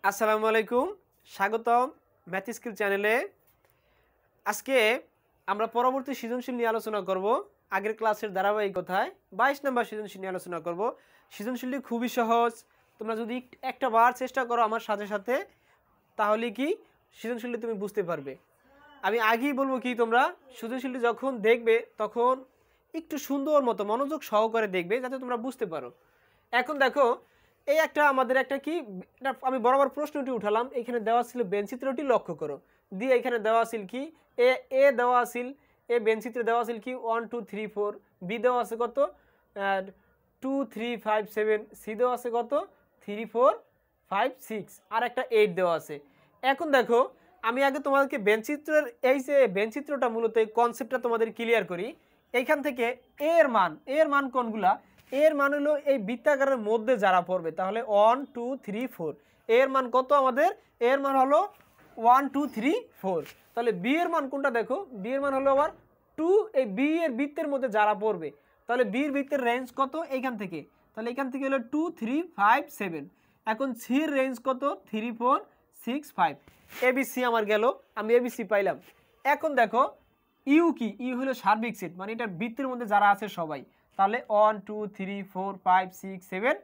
আসসালামু আলাইকুম, স্বাগতম ম্যাথ স্কিল চ্যানেলে। আজকে আমরা পরবর্তী সৃজনশীল নিয়ে আলোচনা করব। আগের ক্লাসের ধারাবাহিকতায় 22 নম্বর সৃজনশীল নিয়ে আলোচনা করব। সৃজনশীলটি খুবই সহজ, তোমরা যদি একটা বার চেষ্টা করো আমার সাথে সাথে তাহলে কি সৃজনশীলটি তুমি বুঝতে পারবে। আমি আগেই বলবো কি, তোমরা সৃজনশীলটি যখন দেখবে তখন একটু সুন্দর মতো মনোযোগ সহকারে দেখবে যাতে তোমরা বুঝতে পারো। এখন দেখো, এই একটা আমাদের একটা কি, আমি বরাবর প্রশ্নটি উঠালাম, এখানে দেওয়া ছিল বেঞ্চিত্রটি লক্ষ্য করো, দিয়ে এখানে দেওয়া ছিল কি এ দেওয়া ছিল, এ বেঞ্চিত্রে দেওয়া ছিল কি 1 2 3 4, বি দেওয়া আছে কত 2 3 5 7, সি দেওয়া আছে কত 3 4 5 6, আর একটা 8 দেওয়া আছে। এখন দেখো, আমি আগে তোমাদেরকে বেঞ্চিত্রের এই যে বেঞ্চিত্রটা মূলত এই কনসেপ্টটা তোমাদের ক্লিয়ার করি। এইখান থেকে এর মান কোনগুলা, এর মান হলো এই বৃত্তাকারের মধ্যে যারা পড়বে, তাহলে 1 2 3 4, এর মান কত আমাদের, এর মান হলো 1 2 3 4। তাহলে বি এর মান কোনটা দেখো, বি এর মান হলো আবার 2, এই বি এর বৃত্তের মধ্যে যারা পড়বে, তাহলে বি এর বৃত্তের রেঞ্জ কত এইখান থেকে, তাহলে এখান থেকে হলো 2 3 5 7। এখন সি এর রেঞ্জ কত 3 4 6 5। এবিসি আমার গেল, আমি এবিসি পাইলাম। এখন দেখো ইউ কি, ইউ হলো সার্বিক সেট, মানে এটার বৃত্তের মধ্যে যারা আছে সবাই, তাহলে 1 2 3 4 5 6 7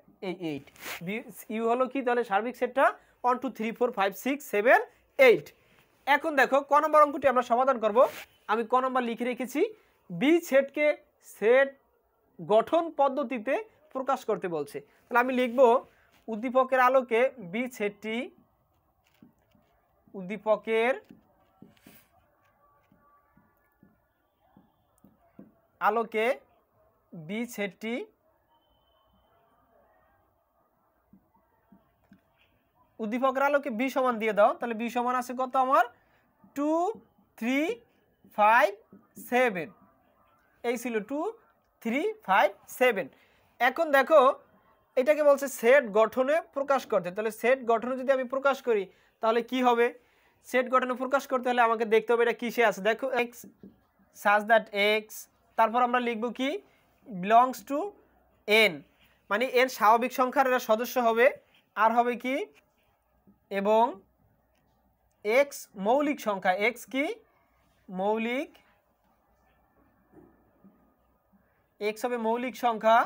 8। ইউ হলো কি, তাহলে সার্বিক সেটটা 1 2 3 4 5 6 7 8। এখন দেখো ক নম্বর অঙ্কটি আমরা সমাধান করব। আমি ক নম্বর লিখে রেখেছি, বি সেটকে সেট গঠন পদ্ধতিতে প্রকাশ করতে বলছে। তাহলে আমি লিখব উদ্দীপকের আলোকে বি সেটটি, উদ্দীপকের আলোকে বি সেটটি উদ্দীপকের আলোকে বি সমান দিয়ে দাও। তাহলে বি সমান আছে কত আমার 2 3 5 7, এই ছিল 2 3 5 7। এখন দেখো এটাকে বলছে সেট গঠনে প্রকাশ করতে, তাহলে সেট গঠনে যদি আমি প্রকাশ করি তাহলে কি হবে, সেট গঠনে প্রকাশ করতে হলে আমাকে দেখতে হবে এটা কিসে আছে। দেখো এক্স সাজ দ্যাট এক্স, তারপর আমরা লিখব কি বিলংস টু এন, মানে এন স্বাভাবিক সংখ্যার এরা সদস্য হবে, আর হবে কি এবং এক্স মৌলিক সংখ্যা, এক্স কি মৌলিক, এক্স হবে মৌলিক সংখ্যা।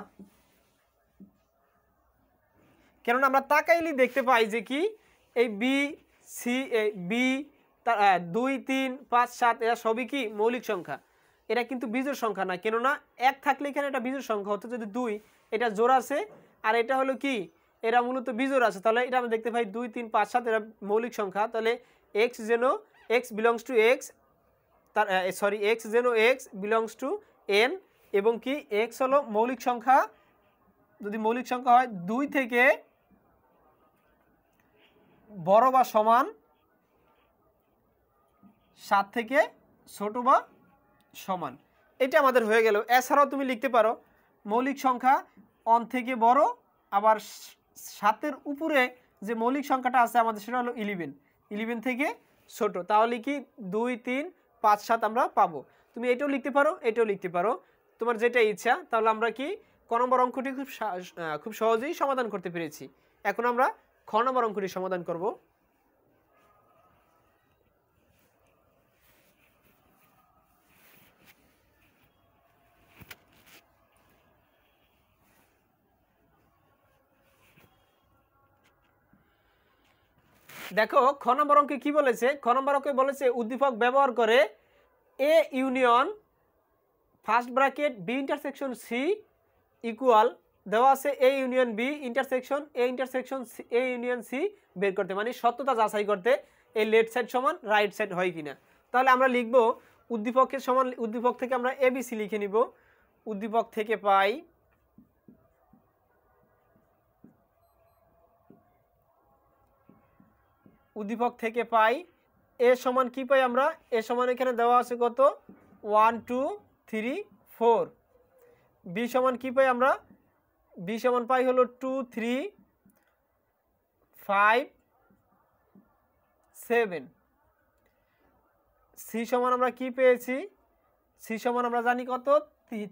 কেননা আমরা তাকাইলে দেখতে পাই যে কি এই বি সি বি 2 3 5 7 এরা সবই কি মৌলিক সংখ্যা, এটা কিন্তু বিজোড় সংখ্যা না। কেননা এক থাকলে এখানে এটা বিজোড় সংখ্যা হতো, যদি 2 এটা জোড় আছে আর এটা হলো কি এরা মূলত বিজোড় আছে, তাহলে এটা আমরা দেখতে পাই 2 3 5 7 এরা মৌলিক সংখ্যা। তাহলে এক্স যেন এক্স বিলংস টু এক্স, তার সরি এক্স যেন এক্স বিলংস টু এন, এবং কি এক্স হলো মৌলিক সংখ্যা, যদি মৌলিক সংখ্যা হয় 2 থেকে বড় বা সমান, 7 থেকে ছোট বা সমান, এটা আমাদের হয়ে গেল। এছাড়াও তুমি লিখতে পারো মৌলিক সংখ্যা 1 থেকে বড়, আবার 7-এর উপরে যে মৌলিক সংখ্যাটা আছে আমাদের সেটা হলো 11 থেকে ছোট, তাহলে কি 2 3 5 7 আমরা পাবো। তুমি এটাও লিখতে পারো, এটাও লিখতে পারো, তোমার যেটা ইচ্ছা। তাহলে আমরা কি ক নম্বর অঙ্কটি খুব সহজেই সমাধান করতে পেরেছি। এখন আমরা খ নম্বর অঙ্কটি সমাধান করব। দেখো খ নম্বর অঙ্কে কি বলেছে, খ নম্বর অঙ্কে বলেছে উদ্দীপক ব্যবহার করে A union first bracket B intersection C equal দেওয়া আছে A union B intersection A union C বের করতে, মানে সত্যতা যাচাই করতে এই লেফট সাইড সমান রাইট সাইড হয় কিনা। তাহলে আমরা লিখব উদ্দীপকের সমান, উদ্দীপক থেকে আমরা এবিসি লিখে নিব। উদ্দীপক থেকে পাই এ সমান কি পাই আমরা, এ সমান এখানে দেওয়া আছে কত 1 2 3 4। বি সমান কি পাই আমরা, বি সমান পাই হলো 2 3 5 7। সি সমান আমরা কি পেয়েছি, সি সমান আমরা জানি কত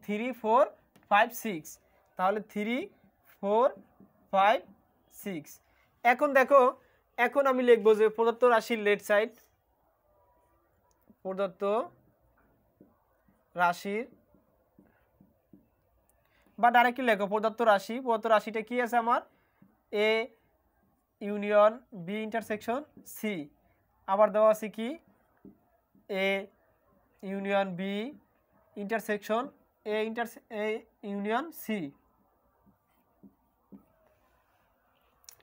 3 4 5 6, তাহলে 3 4 5 6। এখন দেখো এখন আমি লিখব যে প্রদত্ত রাশির লেট সাইড, প্রদত্ত রাশির বা ডাইরেক্টলি লেখো প্রদত্ত রাশিটা কি আছে আমার A union B intersection C, আবার দেওয়া আছে কি A union B intersection A union C.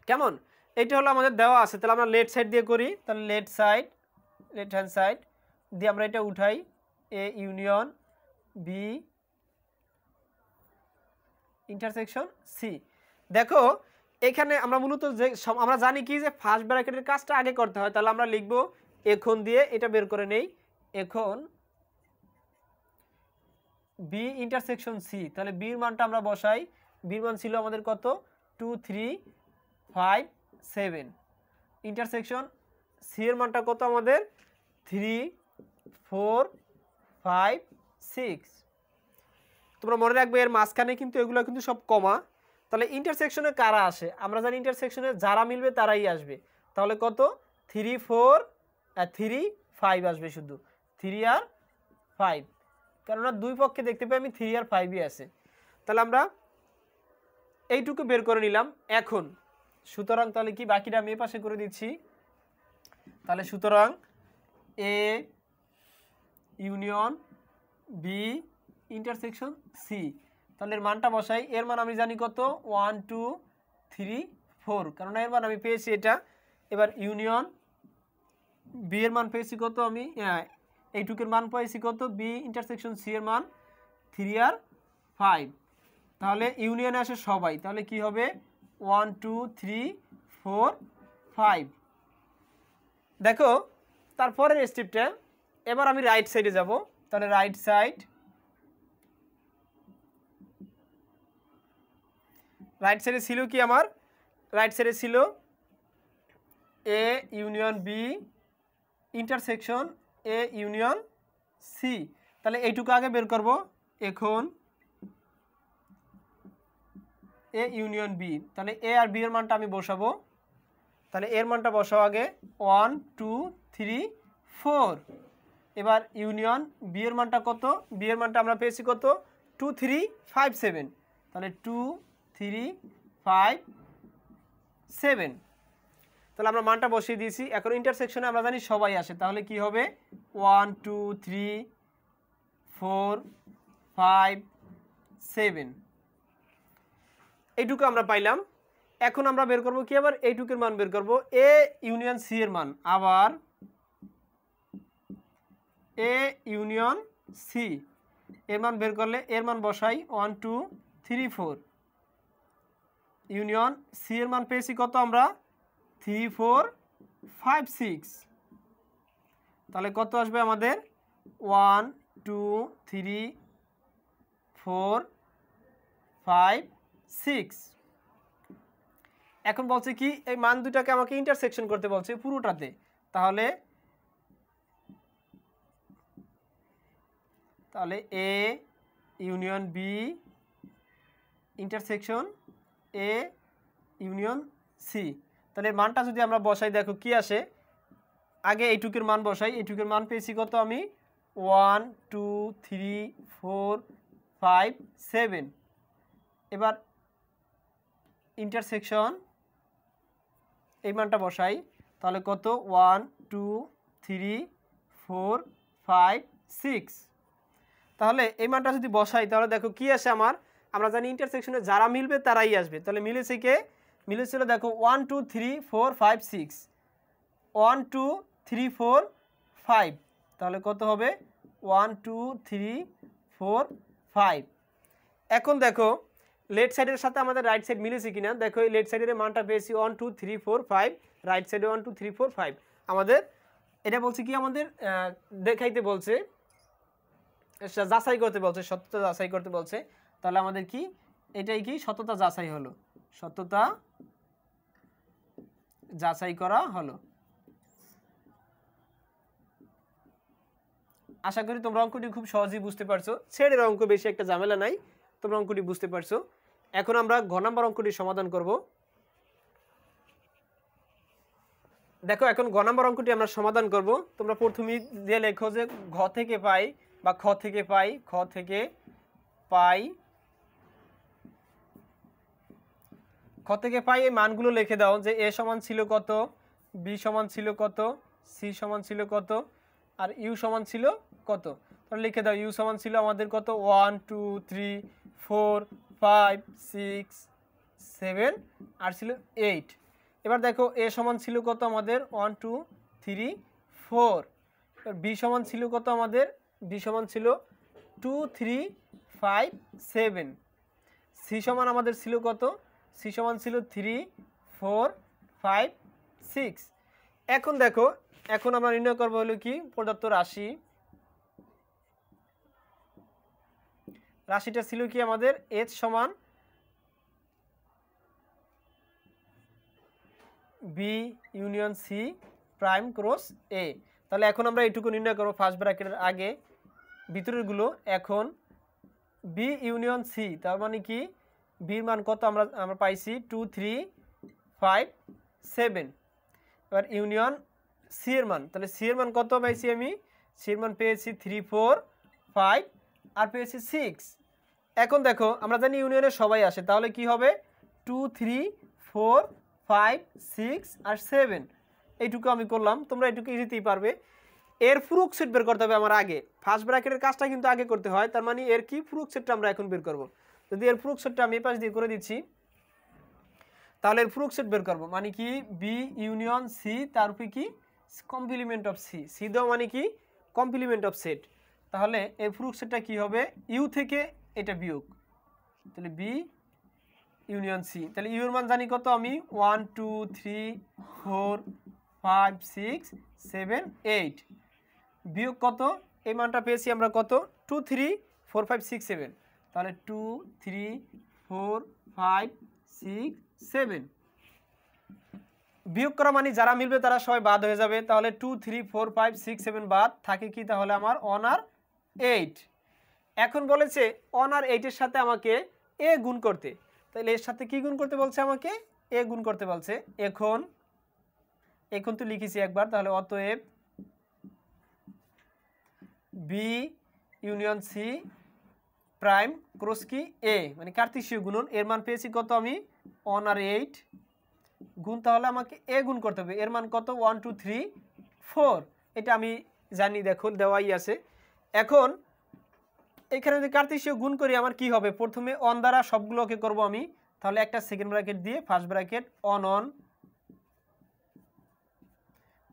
কেমন? এটা হলো আমাদের দেওয়া আছে, তাহলে আমরা লেফট সাইড দিয়ে করি। তাহলে লেফট হ্যান্ড সাইড দিয়ে আমরা এটা উঠাই A union B intersection C. দেখো এখানে আমরা মূলত যে আমরা জানি কি যে ফার্স্ট ব্র্যাকেটের কাজটা আগে করতে হয়, তাহলে আমরা লিখব এখন দিয়ে এটা বের করে নেই, এখন বি ইন্টারসেকশন সি। তাহলে বির মানটা আমরা বসাই, বির মান ছিল আমাদের কত 2 3 5 7, ইন্টারসেকশন সি এর মানটা কত আমাদের 3 4 5 6। তোমরা মনে রাখবে এর মাঝখানে কিন্তু এগুলো কিন্তু সব কমা। তাহলে ইন্টারসেকশনে কারা আসে? আমরা জানি ইন্টারসেকশনে যারা মিলবে তারাই আসবে। তাহলে কত 3 4 আর 3 5 আসবে, শুধু 3 আর 5, কেননা দুই পক্ষে দেখতে পাই আমি 3 আর 5ই আছে। তাহলে আমরা এইটুকু বের করে নিলাম এখন। সুতরাং তাহলে কি বাকিটা আমি এই পাশে করে দিচ্ছি। তাহলে সুতরাং A union B intersection C, তাহলে এর মানটা বসাই। এর মান আমি জানি কত 1 2 3 4, কারণ এর মান আমি পেয়েছি এটা। এবার ইউনিয়ন বি এর মান পেয়েছি কত আমি এইটুকের মান পেয়েছি কত বি ইন্টারসেকশন সি এর মান 3 আর 5। তাহলে ইউনিয়নে আসে সবাই, তাহলে কি হবে 1 2 3 4 5। দেখো তারপরের স্টেপটা, এবার আমি রাইট সাইডে যাব। তাহলে রাইট সাইডে ছিল কি আমার, রাইট সাইডে ছিল A union B intersection A union C. তাহলে এইটুকু আগে বের করব। এখন এ ইউনিয়ন বি, তাহলে এ আর বি এর মানটা আমি বসাবো। তাহলে এর মানটা বসাও আগে 1 2 3 4। এবার ইউনিয়ন বি এর মানটা কত, বি এর মানটা আমরা পেয়েছি কত 2 3 5 7। তাহলে 2 3 5 7, তাহলে আমরা মানটা বসিয়ে দিয়েছি। এখন ইন্টারসেকশনে আমরা জানি সবাই আসে, তাহলে কি হবে 1 2 3 4 5 7, এইটুকু আমরা পাইলাম। এখন আমরা বের করব কি, আবার এইটুকুর মান বের করব এ ইউনিয়ন সি এর মান। আবার এ ইউনিয়ন সি এর মান বের করলে এর মান বসাই 1 2 3 4। ইউনিয়ন সি এর মান পেয়েছি কত আমরা 3 4 5 6। তাহলে কত আসবে আমাদের 1 2 3 4 5 6। এখন বলছে কি এই মান দুটাকে আমাকে ইন্টারসেকশন করতে বলছে পুরোটাতে। তাহলে A union B intersection A union C, তাহলে এর মানটা যদি আমরা বসাই, দেখো কি আসে। আগে এইটুকের মান বসাই, এইটুকের মান পেয়েছি কত আমি 1 2 3 4 5 7। এবার ইন্টারসেকশন এই মানটা বসাই, তাহলে কত 1 2 3 4 5 6। তাহলে এই মানটা যদি বসাই তাহলে দেখো কি আসে আমার, আমরা জানি ইন্টারসেকশনে যারা মিলবে তারাই আসবে। তাহলে মিলেছে কে, মিলেছিল দেখো 1 2 3 4 5 6, 1 2 3 4 5। তাহলে কত হবে 1 2 3 4 5। এখন দেখো লেফট সাইডের সাথে আমাদের রাইট সাইড মিলেছে কিনা। দেখো এই লেফট সাইডের মানটা পেয়েছি 1 2 3 4 5, রাইট সাইডে 1 2 3 4 5। আমাদের এটা বলছে কি, আমাদের দেখাইতে বলছে, যাচাই করতে বলছে, সত্যতা যাচাই করতে বলছে। তাহলে আমাদের কি এটাই কি সত্যতা যাচাই হলো, সত্যতা যাচাই করা হলো। আশা করি তোমরা অঙ্কটি খুব সহজেই বুঝতে পারছো। ছেড়ের অঙ্ক বেশি একটা ঝামেলা নাই, তোমরা অঙ্কটি বুঝতে পারছো। এখন আমরা ঘ নম্বর অঙ্কটি সমাধান করব। দেখো এখন গ নম্বর অঙ্কটি আমরা সমাধান করব। তোমরা প্রথমেই দিয়ে লেখো যে ঘ থেকে পাই বা খ থেকে পাই, খ থেকে পাই, খ থেকে পাই এই মানগুলো লিখে দাও যে এ সমান ছিল কত, বি সমান ছিল কত, সি সমান ছিল কত, আর ইউ সমান ছিল কত। তাহলে লিখে দাও ইউ সমান ছিল আমাদের কত 1 2 3 4 5 6 7 আর ছিল 8। এবার দেখো এ সমান ছিল কত আমাদের 1 2 3 4। এবার বি সমান ছিল কত আমাদের, বি সমান ছিল 2 3 5 7। সি সমান আমাদের ছিল কত, সি সমান ছিল 3 4 5 6। এখন দেখো এখন আমরা নির্ণয় করবো হলো কি প্রদত্ত রাশি। রাশিটা ছিল কি আমাদের এইচ সমান B union C prime cross A. তাহলে এখন আমরা এইটুকু নির্ণয় করবো ফার্স্ট ব্র্যাকেটের আগে ভিতরেরগুলো। এখন বি ইউনিয়ন সি তার মানে কি বির মান কত আমরা পাইছি 2 3 5 7। এবার ইউনিয়ন সি এর মান, তাহলে সি এর মান কত পাইছি আমি, সি এর মান পেয়েছি 3 4 5 আর পেয়েছি 6। এখন দেখো আমরা জানি ইউনিয়নে সবাই আসে, তাহলে কি হবে 2 3 4 5 6 আর 7। এইটুকু আমি করলাম, তোমরা এইটুকু ইজিতেই পারবে। এর ফুরুক সেট বের করতে হবে আমার আগে, ফার্স্ট ব্র্যাকেটের কাজটা কিন্তু আগে করতে হয়। তার মানে এর কি ফুরুক সেটটা আমরা এখন বের করব। যদি এর ফুরুক সেটটা আমি এই পাশ দিয়ে করে দিচ্ছি, তাহলে এর ফুরুক সেট বের করব মানে কি বি ইউনিয়ন সি তার উপরে কি কমপ্লিমেন্ট অফ সি, সি দেওয়া মানে কি কমপ্লিমেন্ট অফ সেট। তাহলে এর ফুরুক সেটটা কি হবে, ইউ থেকে এটা বিয়োগ, তাহলে বি ইউনিয়ন সি। তাহলে ইউ এর মান জানি কত আমি 1 2 3 4 5 6 7 8 বিয়োগ কত এই মানটা পেয়েছি আমরা কত 2 3 4 5 6 7। তাহলে 2 3 4 5 6 7 বিয়োগ করা মানে যারা মিলবে তারা সবাই বাদ হয়ে যাবে। তাহলে 2 3 4 5 6 7 বাদ থাকে কি, তাহলে আমার 1 আর 8। এখন বলেছে 1 আর 8 এর সাথে আমাকে এ গুণ করতে, তাহলে এর সাথে কি গুণ করতে বলছে, আমাকে এ গুণ করতে বলছে। এখন তো লিখেছি একবার, তাহলে অতএব B union C prime cross কি এ মানে কার্তেশীয় গুণন। এর মান পেয়েছি কত আমি 1 আর 8 গুণ, তাহলে আমাকে এ গুণ করতে হবে। এর মান কত 1 2 3 4, এটা আমি জানি, দেখো দেওয়াই আছে। এখন এখানে যদি কার্তেশীয় গুণ করি আমার কি হবে, প্রথমে অন দ্বারা সবগুলোকে করব আমি। তাহলে একটা সেকেন্ড ব্র্যাকেট দিয়ে ফার্স্ট ব্র্যাকেট অন অন,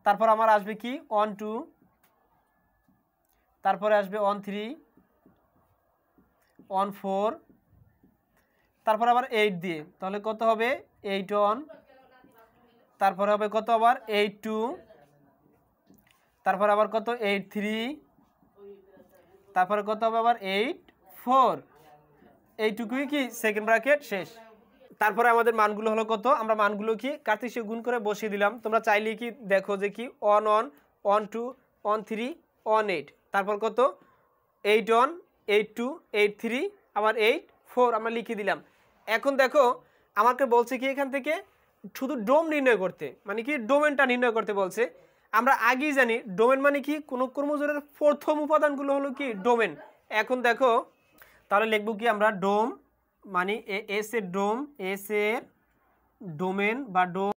তারপর আমার আসবে কি 1 2, তারপরে আসবে 1 3 1 4, তারপর আবার 8 দিয়ে, তাহলে কত হবে 8 1, তারপরে হবে কত আবার 8 2, তারপর আবার কত 8 3, তারপরে কত হবে আবার 8 4। এইটুকুই কি সেকেন্ড ব্র্যাকেট শেষ। তারপরে আমাদের মানগুলো হলো কত, আমরা মানগুলো কি কার্তেশীয় গুণ করে বসিয়ে দিলাম। তোমরা চাইলে কি দেখো যে কি 1 1 1 2 1 3 1 8, তারপর কত 8 1 8 2 8 3 আবার 8 4 আমরা লিখে দিলাম। এখন দেখো আমাকে বলছে কি এখান থেকে শুধু ডোম নির্ণয় করতে, মানে কি ডোমেনটা নির্ণয় করতে বলছে। আমরা আগেই জানি ডোমেন মানে কি কোনো ক্রোমোজোমের প্রথম উপাদানগুলো হলো কি ডোমেন। এখন দেখো তাহলে লিখব কি আমরা ডোম মানে এস এর ডোম, এস এর ডোমেন বা ডোম